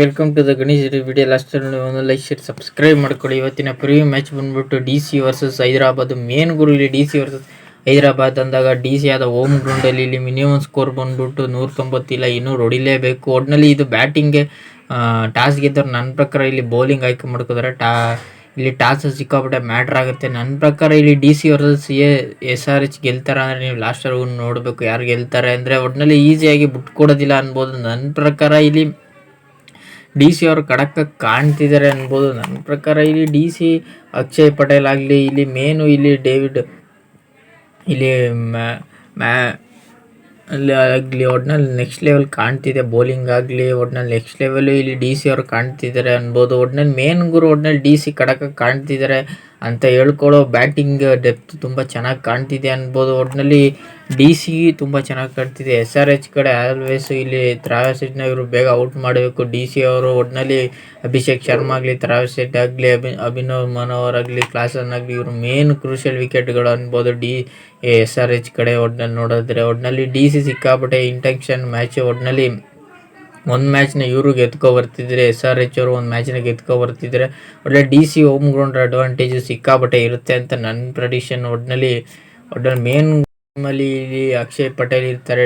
Welcome to the Ganesh video. Last ನೋಡಿ ಒಂದು like share subscribe ಮಾಡ್ಕೊಳ್ಳಿ. ಇವತ್ತಿನ ಪ್ರಿವ್ಯೂ ಮ್ಯಾಚ್ ಬಂದ್ಬಿಟ್ಟು DC ವರ್ಸಸ್ ಹೈದರಾಬಾದ್. ಮೇನ್ ಗುರು ಇಲ್ಲಿ DC ವರ್ಸಸ್ ಹೈದರಾಬಾದ್ ಅಂದಾಗ DC ಆದ ಹೋಮ್ ಗ್ರೌಂಡಲ್ಲಿ ಇಲ್ಲಿ ಮಿನಿಮಮ್ ಸ್ಕೋರ್ ಬಂದ್ಬಿಟ್ಟು 190 ಇಲ್ಲ 200 ಹೊಡಿಲೇಬೇಕು. ಒಟ್ಟಿನಲ್ಲಿ ಇದು ಬ್ಯಾಟಿಂಗ್ಗೆ ಟಾಸ್ ಗೆದ್ದವ್ರು ನನ್ನ ಪ್ರಕಾರ ಇಲ್ಲಿ ಬೌಲಿಂಗ್ ಆಯ್ಕೆ ಮಾಡ್ಕೋತಾರೆ. ಇಲ್ಲಿ ಟಾಸ್ ಸಿಕ್ಕಾಪಟ್ಟೆ ಮ್ಯಾಟ್ರ್ ಆಗುತ್ತೆ. ನನ್ನ ಪ್ರಕಾರ ಇಲ್ಲಿ DC ವರ್ಸಸ್ SRH ಗೆಲ್ತಾರೆ ಅಂದರೆ ನೀವು ಲಾಸ್ಟ್ವರೆಗೂ ನೋಡಬೇಕು ಯಾರು ಗೆಲ್ತಾರೆ ಅಂದರೆ. ಒಟ್ಟಿನಲ್ಲಿ ಈಸಿಯಾಗಿ ಬಿಟ್ಕೊಡೋದಿಲ್ಲ ಅನ್ಬೋದು. ನನ್ನ ಪ್ರಕಾರ ಇಲ್ಲಿ DC ಅವರು ಕಡಕ್ಕಾಗಿ ಕಾಣ್ತಿದ್ದಾರೆ ಅನ್ಬೋದು. ನನ್ನ ಪ್ರಕಾರ ಇಲ್ಲಿ DC ಅಕ್ಷಯ್ ಪಟೇಲ್ ಆಗಲಿ, ಇಲ್ಲಿ ಮೇನು ಇಲ್ಲಿ ಡೇವಿಡ್ ಇಲ್ಲಿ ಅಲ್ಲಿ ಆಗಲಿ ಒಟ್ನಲ್ಲಿ ನೆಕ್ಸ್ಟ್ ಲೆವೆಲ್ ಕಾಣ್ತಿದೆ. ಬೌಲಿಂಗ್ ಆಗಲಿ ಒಟ್ನಲ್ಲಿ ನೆಕ್ಸ್ಟ್ ಲೆವೆಲು ಇಲ್ಲಿ DC ಅವರು ಕಾಣ್ತಿದ್ದಾರೆ ಅನ್ಬೋದು. ಒಟ್ನಲ್ಲಿ ಮೇನ್ ಗುರು ಒಟ್ನಲ್ಲಿ DC ಕಡಕ್ಕಾಗಿ ಕಾಣ್ತಿದ್ದಾರೆ ಅಂತ ಹೇಳ್ಕೊಳ್ಳೋ ಬ್ಯಾಟಿಂಗ್ ಡೆಪ್ತ್ ತುಂಬ ಚೆನ್ನಾಗಿ ಕಾಣ್ತಿದೆ ಅನ್ಬೋದು. ಒಟ್ಟಿನಲ್ಲಿ DC ತುಂಬ ಚೆನ್ನಾಗಿ ಕಾಣ್ತಿದೆ. SRH ಕಡೆ ಆಲ್ವೇಸ್ ಇಲ್ಲಿ ಟ್ರಾವಿಸ್ ಹೆಡ್ನ ಇವರು ಬೇಗ ಔಟ್ ಮಾಡಬೇಕು DC ಅವರು. ಒಟ್ಟಿನಲ್ಲಿ ಅಭಿಷೇಕ್ ಶರ್ಮಾ ಆಗಲಿ, ಟ್ರಾವಿಸ್ ಹೆಡ್ ಆಗಲಿ, ಅಭಿನವ್ ಮನೋಹರ್ ಆಗಲಿ, ಕ್ಲಾಸನ್ ಆಗಲಿ ಇವರು ಮೇನ್ ಕ್ರೂಷಿಯಲ್ ವಿಕೆಟ್ಗಳು ಅನ್ಬೋದು SRH ಕಡೆ. ಒಟ್ಟಿನಲ್ಲಿ ನೋಡಿದ್ರೆ ಒಟ್ಟಿನಲ್ಲಿ DC ಸಿಕ್ಕಾಪಟ್ಟೆ ಇಂಟೆನ್ಷನ್ ಮ್ಯಾಚ್. ಒಟ್ಟಿನಲ್ಲಿ ಒಂದು ಮ್ಯಾಚ್ನ ಇವರು ಗೆದ್ಕೊ ಬರ್ತಿದ್ರೆ, SRH ಅವರು ಒಂದು ಮ್ಯಾಚ್ನ ಗೆದ್ಕೊ ಬರ್ತಿದ್ರೆ ಒಳ್ಳೆ DC ಹೋಮ್ ಗ್ರೌಂಡ್ ಅಡ್ವಾಂಟೇಜು ಸಿಕ್ಕಾಪಟ್ಟೆ ಇರುತ್ತೆ ಅಂತ ನನ್ನ ಪ್ರೆಡಿಕ್ಷನ್. ಒಟ್ಟಿನಲ್ಲಿ ಮೇನ್ ಟೀಮಲ್ಲಿ ಇಲ್ಲಿ ಅಕ್ಷಯ್ ಪಟೇಲ್ ಇರ್ತಾರೆ,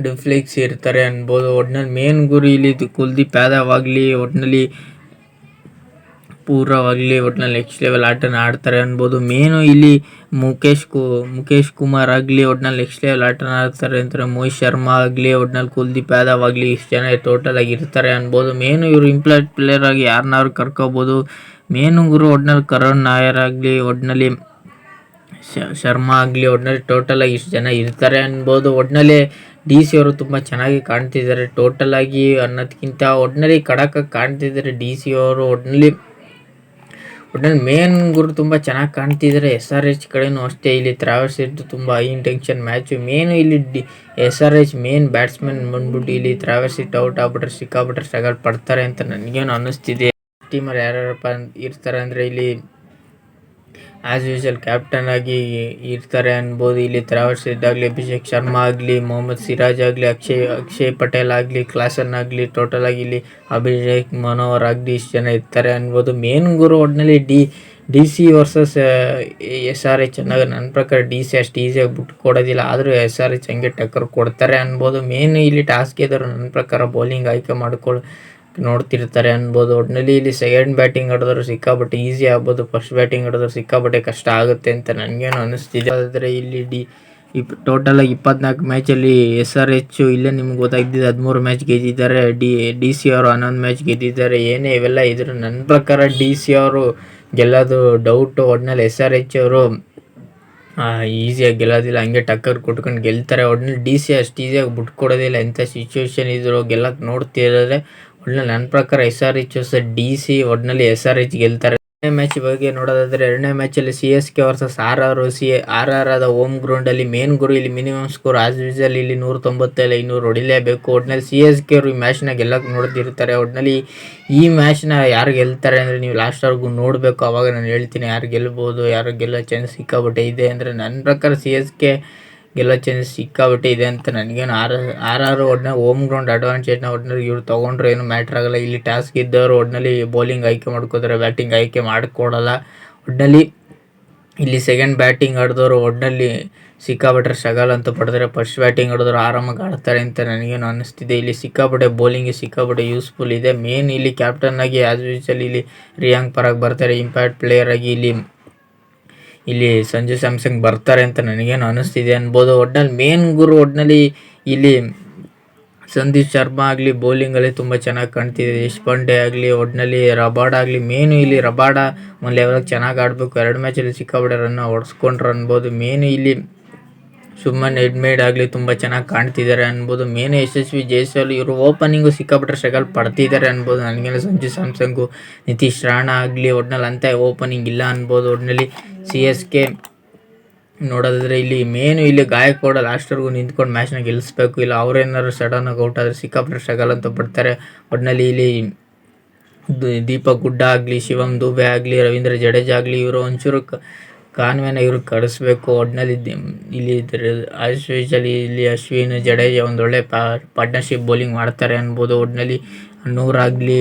ಡುಪ್ಲೆಕ್ಸ್ ಇರ್ತಾರೆ ಅನ್ಬೋದು. ಒಟ್ಟಿನಲ್ಲಿ ಮೇನ್ ಗುರಿ ಇಲ್ಲಿ ಕುಲ್ದೀಪ್ ಯಾದವ್ ಆಗಲಿ, ಒಟ್ಟಿನಲ್ಲಿ ಪೂರವಾಗಲಿ ಒಟ್ಟಿನಲ್ಲಿ ನೆಕ್ಸ್ಟ್ ಲೆವೆಲ್ ಆಟನ ಆಡ್ತಾರೆ ಅನ್ಬೋದು. ಮೇನು ಇಲ್ಲಿ ಮುಖೇಶ್ ಕುಮಾರ್ ಆಗಲಿ ಒಟ್ಟಿನಲ್ಲಿ ನೆಕ್ಸ್ಟ್ ಲೆವೆಲ್ ಆಟನ ಆಡ್ತಾರೆ ಅಂತಾರೆ. ಮೋಹಿತ್ ಶರ್ಮಾ ಆಗಲಿ, ಒಟ್ಟಿನಲ್ಲಿ ಕುಲ್ದೀಪ್ ಯಾದವ್ ಆಗಲಿ ಇಷ್ಟು ಜನ ಟೋಟಲ್ ಆಗಿ ಇರ್ತಾರೆ ಅನ್ಬೋದು. ಮೇನು ಇವರು ಇಂಪ್ಲಾಯ್ಡ್ ಪ್ಲೇಯರ್ ಆಗಿ ಯಾರನ್ನಾರು ಕರ್ಕೋಬೋದು. ಮೇನು ಗುರು ಒಟ್ಟಿನಲ್ಲಿ ಕರುಣ್ ನಾಯರ್ ಆಗಲಿ, ಒಟ್ಟಿನಲ್ಲಿ ಶರ್ಮಾ ಆಗಲಿ ಒಟ್ಟಿನಲ್ಲಿ ಟೋಟಲ್ ಆಗಿ ಇಷ್ಟು ಜನ ಇರ್ತಾರೆ ಅನ್ಬೋದು. ಒಟ್ಟಿನಲ್ಲಿ DC ಅವರು ತುಂಬ ಚೆನ್ನಾಗಿ ಕಾಣ್ತಿದ್ದಾರೆ ಟೋಟಲ್ ಆಗಿ ಅನ್ನೋದಕ್ಕಿಂತ. ಒಟ್ಟಿನಲ್ಲಿ ಕಡಕ್ಕಾಗಿ ಕಾಣ್ತಿದ್ದಾರೆ DC ಅವರು. ಒಟ್ಟಿನಲ್ಲಿ ಮೇನ್ ಗುರು ತುಂಬ ಚೆನ್ನಾಗಿ ಕಾಣ್ತಿದ್ದಾರೆ. SRH ಕಡೆನೂ ಅಷ್ಟೇ. ಇಲ್ಲಿ ಟ್ರಾವಿಸ್ ಹೆಡ್ ತುಂಬ ಹೈ ಇಂಟೆನ್ಷನ್ ಮ್ಯಾಚು. ಮೇನು ಇಲ್ಲಿ SRH ಮೇನ್ ಬ್ಯಾಟ್ಸ್ಮನ್ ಬಂದ್ಬಿಟ್ಟು ಇಲ್ಲಿ ಟ್ರಾವಿಸ್ ಹೆಡ್ ಔಟ್ ಆಗ್ಬಿಟ್ರೆ ಸಿಕ್ಕಾಬಿಟ್ರೆ ಸ್ಟ್ರಗಲ್ ಪಡ್ತಾರೆ ಅಂತ ನನಗೇನು ಅನ್ನಿಸ್ತಿದೆ. ಟೀಮಲ್ಲಿ ಯಾರ್ಯಾರಪ್ಪ ಇರ್ತಾರೆ ಅಂದರೆ ಇಲ್ಲಿ ಆ್ಯಸ್ ಯೂಶಲ್ ಕ್ಯಾಪ್ಟನ್ ಆಗಿ ಇರ್ತಾರೆ ಅನ್ಬೋದು. ಇಲ್ಲಿ ಟ್ರಾವಿಸ್ ಹೆಡ್ ಆಗಲಿ, ಅಭಿಷೇಕ್ ಶರ್ಮಾ ಆಗಲಿ, ಮೊಹಮ್ಮದ್ ಸಿರಾಜ್ ಆಗಲಿ, ಅಕ್ಷಯ್ ಪಟೇಲ್ ಆಗಲಿ, ಕ್ಲಾಸನ್ ಆಗಲಿ, ಟೋಟಲ್ ಆಗಿ ಇಲ್ಲಿ ಅಭಿಷೇಕ್ ಮನೋಹರ್ ಆಗಲಿ ಇಷ್ಟು ಜನ ಇರ್ತಾರೆ ಅನ್ಬೋದು. ಮೇನ್ ಗುರು ಒಟ್ಟಿನಲ್ಲಿ DC ವರ್ಸಸ್ SRH ಅಂದಾಗ ನನ್ನ ಪ್ರಕಾರ DC ಅಷ್ಟು ಈಸಿಯಾಗಿ ಬಿಟ್ಟು ಕೊಡೋದಿಲ್ಲ. ಆದರೂ SRH ಹಂಗೆ ಟಕ್ಕರ್ ಕೊಡ್ತಾರೆ ಅನ್ಬೋದು. ಮೇನ್ ಇಲ್ಲಿ ಟಾಸ್ ಗೆದ್ದವರು ನನ್ನ ಪ್ರಕಾರ ಬೌಲಿಂಗ್ ಆಯ್ಕೆ ನೋಡ್ತಿರ್ತಾರೆ ಅನ್ಬೋದು. ಒಟ್ಟಿನಲ್ಲಿ ಇಲ್ಲಿ ಸೆಕೆಂಡ್ ಬ್ಯಾಟಿಂಗ್ ಆಡಿದ್ರು ಸಿಕ್ಕಾಪಟ್ಟೆ ಈಸಿ ಆಗ್ಬೋದು, ಫಸ್ಟ್ ಬ್ಯಾಟಿಂಗ್ ಆಡಿದ್ರು ಸಿಕ್ಕಾಪಟ್ಟೆ ಕಷ್ಟ ಆಗುತ್ತೆ ಅಂತ ನನಗೇನು ಅನ್ನಿಸ್ತಿದೆ. ಆದರೆ ಇಲ್ಲಿ ಟೋಟಲ್ ಆಗಿ 24 ಮ್ಯಾಚಲ್ಲಿ SRH ಇಲ್ಲೇ ನಿಮ್ಗೆ ಗೊತ್ತಾಗ್ತಿದೆ 13 ಮ್ಯಾಚ್ ಗೆದ್ದಿದ್ದಾರೆ. DC ಅವರು 11 ಮ್ಯಾಚ್ ಗೆದ್ದಿದ್ದಾರೆ. ಏನೇ ಇವೆಲ್ಲ ಇದ್ರು ನನ್ನ ಪ್ರಕಾರ DC ಅವರು ಗೆಲ್ಲೋದು ಡೌಟು. ಒಟ್ಟಿನಲ್ಲಿ SRH ಅವರು ಈಸಿಯಾಗಿ ಗೆಲ್ಲೋದಿಲ್ಲ, ಹಂಗೆ ಟಕ್ಕರ್ ಕೊಟ್ಕೊಂಡು ಗೆಲ್ತಾರೆ. ಒಟ್ಟಿನಲ್ಲಿ DC ಅಷ್ಟು ಈಸಿಯಾಗಿ ಬಿಟ್ಕೊಡೋದಿಲ್ಲ. ಎಂಥ ಸಿಚುವೇಶನ್ ಇದ್ರು ಗೆಲ್ಲಕ್ಕೆ ನೋಡ್ತಿರೋದ್ರೆ ಒಟ್ಟಿನಲ್ಲಿ ನನ್ನ ಪ್ರಕಾರ SRH ವರ್ಸಸ್ DC ಒಟ್ಟಿನಲ್ಲಿ SRH ಗೆಲ್ತಾರೆ. ಎರಡನೇ ಮ್ಯಾಚ್ ಬಗ್ಗೆ ನೋಡೋದಾದರೆ ಎರಡನೇ ಮ್ಯಾಚಲ್ಲಿ CSK ವರ್ಸಸ್ RR ಆದ ಹೋಮ್ ಗ್ರೌಂಡಲ್ಲಿ ಮೇನ್ ಗುರು ಇಲ್ಲಿ ಮಿನಿಮಮ್ ಸ್ಕೋರ್ ಆಸ್ ಯೂಶಲ್ ಇಲ್ಲಿ 190 ಇಲ್ಲ 200 ಹೊಡಿಲೇಬೇಕು. ಒಟ್ಟಿನಲ್ಲಿ CSK ಅವರು ಈ ಮ್ಯಾಚ್ನ ಗೆಲ್ಲಕ್ಕೆ ನೋಡ್ತಿರ್ತಾರೆ. ಒಟ್ಟಿನಲ್ಲಿ ಈ ಮ್ಯಾಚ್ನ ಯಾರು ಗೆಲ್ತಾರೆ ಅಂದರೆ ನೀವು ಲಾಸ್ಟ್ವರೆಗೂ ನೋಡಬೇಕು, ಆವಾಗ ನಾನು ಹೇಳ್ತೀನಿ ಯಾರು ಗೆಲ್ಬೋದು, ಯಾರು ಗೆಲ್ಲೋ ಚಾನ್ಸ್ ಸಿಕ್ಕಾಪಟ್ಟೆ ಇದೆ ಅಂದರೆ. ನನ್ನ ಪ್ರಕಾರ CSK ಗೆಲ್ಲೋ ಚಾನ್ಸ್ ಸಿಕ್ಕಾಪಟ್ಟೆ ಇದೆ ಅಂತ ನನಗೇನು. RR ಒಟ್ಟಿನ ಹೋಮ್ ಗ್ರೌಂಡ್ ಅಡ್ವಾಂಟೇಜ್ನ ಒಟ್ಟಿನಲ್ಲಿ ಇವ್ರು ತೊಗೊಂಡ್ರೆ ಏನು ಮ್ಯಾಟ್ರ್ ಆಗೋಲ್ಲ. ಇಲ್ಲಿ ಟಾಸ್ ಗೆದ್ದವರು ಒಟ್ಟಿನಲ್ಲಿ ಬೌಲಿಂಗ್ ಆಯ್ಕೆ ಮಾಡ್ಕೋತಾರೆ, ಬ್ಯಾಟಿಂಗ್ ಆಯ್ಕೆ ಮಾಡಿಕೊಡಲ್ಲ. ಒಟ್ಟಿನಲ್ಲಿ ಇಲ್ಲಿ ಸೆಕೆಂಡ್ ಬ್ಯಾಟಿಂಗ್ ಆಡಿದವರು ಒಟ್ಟಿನಲ್ಲಿ ಸಿಕ್ಕಾಪಟ್ಟೆ ಸ್ಟ್ರಗಲ್ ಅಂತ ಪಡ್ತಾರೆ. ಫಸ್ಟ್ ಬ್ಯಾಟಿಂಗ್ ಆಡಿದವರು ಆರಾಮಾಗಿ ಆಡ್ತಾರೆ ಅಂತ ನನಗೇನು ಅನ್ನಿಸ್ತಿದೆ. ಇಲ್ಲಿ ಸಿಕ್ಕಾಪಟ್ಟೆ ಬೌಲಿಂಗ್ ಸಿಕ್ಕಾಪಟ್ಟೆ ಯೂಸ್ಫುಲ್ ಇದೆ. ಮೇನ್ ಇಲ್ಲಿ ಕ್ಯಾಪ್ಟನ್ ಆಗಿ ಆಸ್ ಯೂಶಲ್ ಇಲ್ಲಿ ರಿಯಾಂಕ್ ಪರಾಗ್ ಬರ್ತಾರೆ, ಇಂಪ್ಯಾಕ್ಟ್ ಪ್ಲೇಯರ್ ಆಗಿ ಇಲ್ಲಿ ಸಂಜು ಸ್ಯಾಮ್ಸಂಗ್ ಬರ್ತಾರೆ ಅಂತ ನನಗೇನು ಅನ್ನಿಸ್ತಿದೆ ಅನ್ಬೋದು. ಒಟ್ಟಿನಲ್ಲಿ ಮೇನ್ ಗುರು ಒಟ್ಟಿನಲ್ಲಿ ಇಲ್ಲಿ ಸಂದೀಪ್ ಶರ್ಮಾ ಆಗಲಿ ಬೌಲಿಂಗಲ್ಲಿ ತುಂಬ ಚೆನ್ನಾಗಿ ಕಾಣ್ತಿದೆ. ದೇಶಪಾಂಡೆ ಆಗಲಿ, ಒಟ್ಟಿನಲ್ಲಿ ರಬಾಡ ಆಗಲಿ, ಮೇನು ಇಲ್ಲಿ ರಬಾಡ ಒಂದು ಲೆವೆಲ್ಗೆ ಚೆನ್ನಾಗಿ ಆಡಬೇಕು. 2 ಮ್ಯಾಚಲ್ಲಿ ಸಿಕ್ಕಾಪಟ್ಟೆ ರನ್ನ ಹೊಡೆಸ್ಕೊಂಡ್ರು ಅನ್ಬೋದು. ಮೇನು ಇಲ್ಲಿ ಸುಮನ್ ಹೆಡ್ಮೇಡ್ ಆಗಲಿ ತುಂಬ ಚೆನ್ನಾಗಿ ಕಾಣ್ತಿದ್ದಾರೆ ಅನ್ಬೋದು. ಮೇನು ಯಶಸ್ವಿ ಜೈಸ್ವಾಲ್ ಇವರು ಓಪನಿಂಗು ಸಿಕ್ಕಾಪಟ್ಟೆ ಸ್ಟ್ರಗಲ್ ಪಡ್ತಿದ್ದಾರೆ ಅನ್ಬೋದು. ನನಗೆಲ್ಲ ಸಂಜು ಸ್ಯಾಮ್ಸಂಗು, ನಿತೀಶ್ ರಾಣಾ ಆಗಲಿ ಒಟ್ಟಿನಲ್ಲಿ ಅಂಥ ಓಪನಿಂಗ್ ಇಲ್ಲ ಅನ್ಬೋದು. ಒಟ್ಟಿನಲ್ಲಿ CSK ನೋಡೋದಾದರೆ ಇಲ್ಲಿ ಮೇನು ಇಲ್ಲಿ ಗಾಯಕ್ವಾಡ ಲಾಸ್ಟ್ವರೆಗೂ ನಿಂತ್ಕೊಂಡು ಮ್ಯಾಚ್ನ ಗೆಲ್ಲಿಸ್ಬೇಕು. ಇಲ್ಲ ಅವರೇನಾದ್ರು ಸಡನ್ನಾಗಿ ಔಟ್ ಆದರೆ ಸಿಕ್ಕಾಪಟ್ಟೆ ಸ್ಟ್ರಗಲ್ ಅಂತ ಪಡ್ತಾರೆ. ಒಟ್ಟಿನಲ್ಲಿ ಇಲ್ಲಿ ದೀಪಕ್ ಗುಡ್ಡ ಆಗಲಿ, ಶಿವಮ್ ದುಬೆ ಆಗಲಿ, ರವೀಂದ್ರ ಜಡೇಜಾ ಆಗಲಿ ಇವರು ಒಂಚೂರು ಕಾನ್ವೆನ ಇವರು ಕಳಿಸ್ಬೇಕು ಒಟ್ಟಿನಲ್ಲಿ. ಇಲ್ಲಿ ಆಸ್ ಯೂಶುವಲಿ ಇಲ್ಲಿ ಅಶ್ವಿನ್ ಜಡೇಜಾ ಒಂದೊಳ್ಳೆ ಪಾರ್ಟ್ನರ್ಶಿಪ್ ಬೌಲಿಂಗ್ ಮಾಡ್ತಾರೆ ಅನ್ಬೋದು. ಒಟ್ಟಿನಲ್ಲಿ ನೂರಾಗಲಿ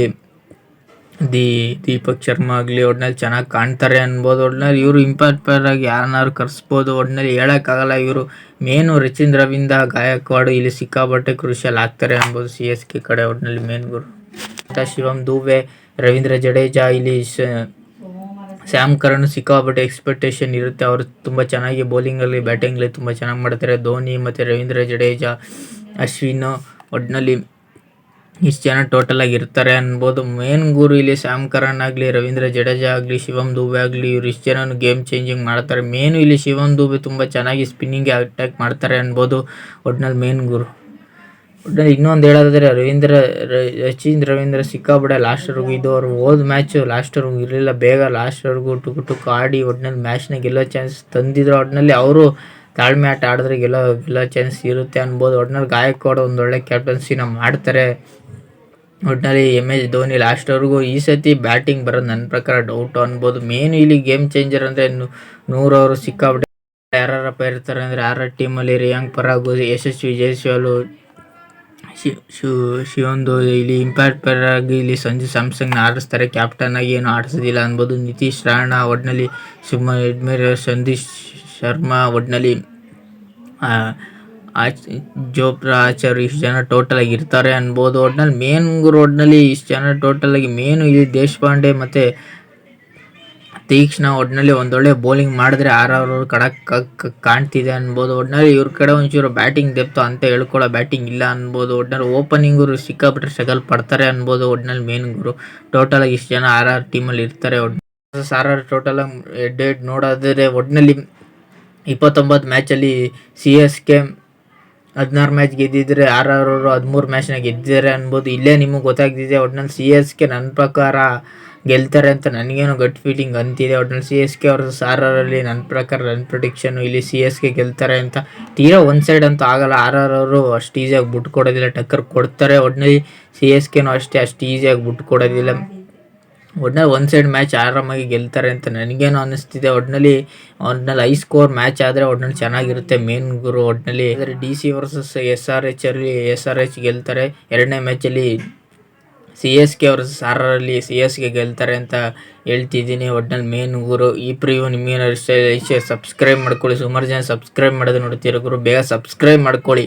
ದೀಪಕ್ ಶರ್ಮಾ ಆಗಲಿ ಒಟ್ಟಿನಲ್ಲಿ ಚೆನ್ನಾಗಿ ಕಾಣ್ತಾರೆ ಅನ್ಬೋದು. ಒಟ್ಟಿನಲ್ಲಿ ಇವರು ಇಂಪ್ಯಾಕ್ಟ್ ಪ್ಲೇಯರ್ ಆಗಿ ಯಾರನ್ನಾರು ಕರೆಸ್ಬೋದು. ಒಟ್ಟಿನಲ್ಲಿ ಹೇಳೋಕ್ಕಾಗಲ್ಲ. ಇವರು ಮೇನು ರವೀಂದ್ರ ಗಾಯಕ್ವಾಡ್ ಇಲ್ಲಿ ಸಿಕ್ಕಾಪಟ್ಟೆ ಕ್ರೂಷಿಯಲ್ ಆಗ್ತಾರೆ ಅನ್ಬೋದು CSK ಕಡೆ. ಒಟ್ಟಿನಲ್ಲಿ ಮೇನ್ ಗುರು ಶಿವಮ್ ದುಬೆ, ರವೀಂದ್ರ ಜಡೇಜಾ, ಇಲ್ಲಿ ಸ್ಯಾಮ್ ಕರ್ನ್ ಸಿಕ್ಕಾಪಟ್ಟೆ ಎಕ್ಸ್ಪೆಕ್ಟೇಷನ್ ಇರುತ್ತೆ. ಅವರು ತುಂಬ ಚೆನ್ನಾಗಿ ಬೌಲಿಂಗಲ್ಲಿ ಬ್ಯಾಟಿಂಗಲ್ಲಿ ತುಂಬ ಚೆನ್ನಾಗಿ ಮಾಡ್ತಾರೆ. ಧೋನಿ ಮತ್ತು ರವೀಂದ್ರ ಜಡೇಜಾ, ಅಶ್ವಿನ್ ಒಟ್ಟಿನಲ್ಲಿ ಇಷ್ಟು ಜನ ಟೋಟಲ್ ಆಗಿ ಇರ್ತಾರೆ ಅನ್ಬೋದು. ಮೇನ್ ಗುರು ಇಲ್ಲಿ ಸ್ಯಾಮ್ ಕರ್ನ್ ಆಗಲಿ, ರವೀಂದ್ರ ಜಡೇಜಾ ಆಗಲಿ, ಶಿವಮ್ ದುಬೆ ಆಗಲಿ, ಇವ್ರು ಇಷ್ಟು ಜನ ಗೇಮ್ ಚೇಂಜಿಂಗ್ ಮಾಡ್ತಾರೆ. ಮೇನು ಇಲ್ಲಿ ಶಿವಮ್ ದುಬೆ ತುಂಬ ಚೆನ್ನಾಗಿ ಸ್ಪಿನ್ನಿಂಗ್ಗೆ ಅಟ್ಯಾಕ್ ಮಾಡ್ತಾರೆ ಅನ್ಬೋದು. ಒಟ್ಟಿನಲ್ಲಿ ಮೇನ್ ಗುರು. ಒಟ್ಟಿನಲ್ಲಿ ಇನ್ನೊಂದು ಹೇಳೋದಾದರೆ ರವೀಂದ್ರ ಸಿಕ್ಕಾಪಟ್ಟೆ ಲಾಸ್ಟ್ವರೆಗೂ ಇದು ಅವರು ಹೋದ ಮ್ಯಾಚು ಲಾಸ್ಟ್ವರೆಗೂ ಇರಲಿಲ್ಲ. ಬೇಗ ಲಾಸ್ಟ್ವರೆಗೂ ಟುಕ್ ಆಡಿ ಒಟ್ಟಿನಲ್ಲಿ ಮ್ಯಾಚ್ನ ಗೆಲ್ಲೋ ಚಾನ್ಸ್ ತಂದಿದ್ರು. ಒಟ್ಟಿನಲ್ಲಿ ಅವರು ತಾಳ್ಮೆ ಆಟ ಆಡಿದ್ರೆ ಗೆಲ್ಲೋ ಚಾನ್ಸ್ ಇರುತ್ತೆ ಅನ್ಬೋದು. ಒಟ್ಟಿನಲ್ಲಿ ಗಾಯಕ್ವಾಡ್ ಒಂದೊಳ್ಳೆ ಕ್ಯಾಪ್ಟನ್ಸಿನ ಮಾಡ್ತಾರೆ. ಒಟ್ಟಿನಲ್ಲಿ MS ಧೋನಿ ಲಾಸ್ಟ್ವರೆಗೂ ಈ ಸತಿ ಬ್ಯಾಟಿಂಗ್ ಬರೋದು ನನ್ನ ಪ್ರಕಾರ ಡೌಟು ಅನ್ಬೋದು. ಮೇನು ಇಲ್ಲಿ ಗೇಮ್ ಚೇಂಜರ್ ಅಂದರೆ 100 ಅವರು ಸಿಕ್ಕಾಪಟ್ಟೆ ಯಾರಪ್ಪ ಇರ್ತಾರೆ ಅಂದರೆ ಟೀಮಲ್ಲಿ ರಿಯಾಂಕ್ ಪರಾಗ್, ಯಶಸ್ವಿ ಜೈಸ್ವಾಲ್, ಶಿವಂದು ಇಲ್ಲಿ ಇಂಪ್ಯಾಕ್ಟ್ ಪ್ಲೇಯರ್ ಆಗಿ ಇಲ್ಲಿ ಸಂಜು ಸ್ಯಾಮ್ಸಂಗ್ನ ಆಡಿಸ್ತಾರೆ. ಕ್ಯಾಪ್ಟನ್ ಆಗಿ ಏನು ಆಡಿಸೋದಿಲ್ಲ ಅನ್ಬೋದು. ನಿತೀಶ್ ರಾಣಾ, ಒಟ್ಟಿನಲ್ಲಿ ಸುಮನ್ ಎಡ್ಮೇರ್, ಸಂದೀಪ್ ಶರ್ಮಾ, ಒಟ್ಟಿನಲ್ಲಿ ಜೋಪ್ರಾ ಆಚಾರ್, ಇಷ್ಟು ಜನ ಟೋಟಲ್ ಆಗಿ ಇರ್ತಾರೆ ಅನ್ಬೋದು. ಒಟ್ಟಿನಲ್ಲಿ ಮೇನ್ ಗುರು ಒಟ್ಟಿನಲ್ಲಿ ಇಷ್ಟು ಜನ ಟೋಟಲ್ ಆಗಿ ಮೇನು ಇಲ್ಲಿ ದೇಶಪಾಂಡೆ ಮತ್ತು ತೀಕ್ಷ್ಣ ಒಟ್ಟಿನಲ್ಲಿ ಒಂದೊಳ್ಳೆ ಬೌಲಿಂಗ್ ಮಾಡಿದ್ರೆ ಅವರು ಕಾಣ್ತಿದೆ ಅನ್ಬೋದು. ಒಟ್ಟಿನಲ್ಲಿ ಇವ್ರ ಕಡೆ ಒಂಚೂರು ಬ್ಯಾಟಿಂಗ್ ಡೆಪ್ತು ಅಂತ ಹೇಳ್ಕೊಳ್ಳೋ ಬ್ಯಾಟಿಂಗ್ ಇಲ್ಲ ಅನ್ಬೋದು. ಒಟ್ಟಿನಲ್ಲಿ ಓಪನಿಂಗರು ಸಿಕ್ಕಾಪಟ್ಟರೆ ಸ್ಟ್ರಗಲ್ ಪಡ್ತಾರೆ ಅನ್ಬೋದು. ಒಟ್ಟಿನಲ್ಲಿ ಮೇನ್ ಗುರು ಟೋಟಲ್ ಆಗಿ ಇಷ್ಟು ಜನ ಟೀಮಲ್ಲಿ ಇರ್ತಾರೆ. ಟೋಟಲ್ ಆಗಿ ನೋಡೋದಾದರೆ ಒಟ್ಟಿನಲ್ಲಿ 29 ಮ್ಯಾಚಲ್ಲಿ CSK 16 ಮ್ಯಾಚ್ ಗೆದ್ದಿದ್ರೆ ಅವರು 13 ಮ್ಯಾಚ್ನ ಗೆದ್ದಿದ್ದಾರೆ ಅನ್ಬೋದು. ಇಲ್ಲೇ ನಿಮಗೆ ಗೊತ್ತಾಗ್ತಿದೆ. ಒಟ್ಟಿನಲ್ಲಿ CSK ನನ್ನ ಪ್ರಕಾರ ಗೆಲ್ತಾರೆ ಅಂತ ನನಗೇನೋ ಗಟ್ ಫೀಲಿಂಗ್ ಅಂತಿದೆ. ಒಟ್ಟಿನಲ್ಲಿ CSK ವರ್ಸಸ್ RRರಲ್ಲಿ ನನ್ನ ಪ್ರಕಾರ ನನ್ನ ಪ್ರಿಡಿಕ್ಷನ್ನು ಇಲ್ಲಿ CSK ಗೆಲ್ತಾರೆ ಅಂತ. ತೀರಾ ಒಂದು ಸೈಡ್ ಅಂತೂ ಆಗಲ್ಲ. ಅವರು ಅಷ್ಟು ಈಸಿಯಾಗಿ ಬಿಟ್ಟು ಕೊಡೋದಿಲ್ಲ, ಟಕ್ಕರ್ ಕೊಡ್ತಾರೆ. ಒಟ್ಟಿನಲ್ಲಿ CSKನೂ ಅಷ್ಟು ಈಸಿಯಾಗಿ ಬಿಟ್ಟು ಕೊಡೋದಿಲ್ಲ. ಒಟ್ಟಿನಲ್ಲಿ ಒಂದು ಸೈಡ್ ಮ್ಯಾಚ್ ಆರಾಮಾಗಿ ಗೆಲ್ತಾರೆ ಅಂತ ನನಗೇನೋ ಅನ್ನಿಸ್ತಿದೆ. ಒಟ್ಟಿನಲ್ಲಿ ಹೈ ಸ್ಕೋರ್ ಮ್ಯಾಚ್ ಆದರೆ ಒಟ್ಟಿನಲ್ಲಿ ಚೆನ್ನಾಗಿರುತ್ತೆ ಮೇನ್ ಗುರು. ಒಟ್ಟಿನಲ್ಲಿ DC ವರ್ಸಸ್ SRH ಅಲ್ಲಿ SRH ಗೆಲ್ತಾರೆ. ಎರಡನೇ ಮ್ಯಾಚಲ್ಲಿ CSK ವರ್ಸಸ್ RRರಲ್ಲಿ CSK ಗೆಲ್ತಾರೆ ಅಂತ ಹೇಳ್ತಿದ್ದೀನಿ. ಒಟ್ಟಿನಲ್ಲಿ ಮೇನ್ ಗುರು. ಈ ಪ್ರಿವ್ಯೂ ನಿಮಗೇನೋ ಇಷ್ಟ ಸಬ್ಸ್ಕ್ರೈಬ್ ಮಾಡ್ಕೊಳ್ಳಿ. ಸುಮಾರು ಜನ ಸಬ್ಸ್ಕ್ರೈಬ್ ಮಾಡೋದು ನೋಡ್ತೀರ ಗುರು, ಬೇಗ ಸಬ್ಸ್ಕ್ರೈಬ್ ಮಾಡ್ಕೊಳ್ಳಿ.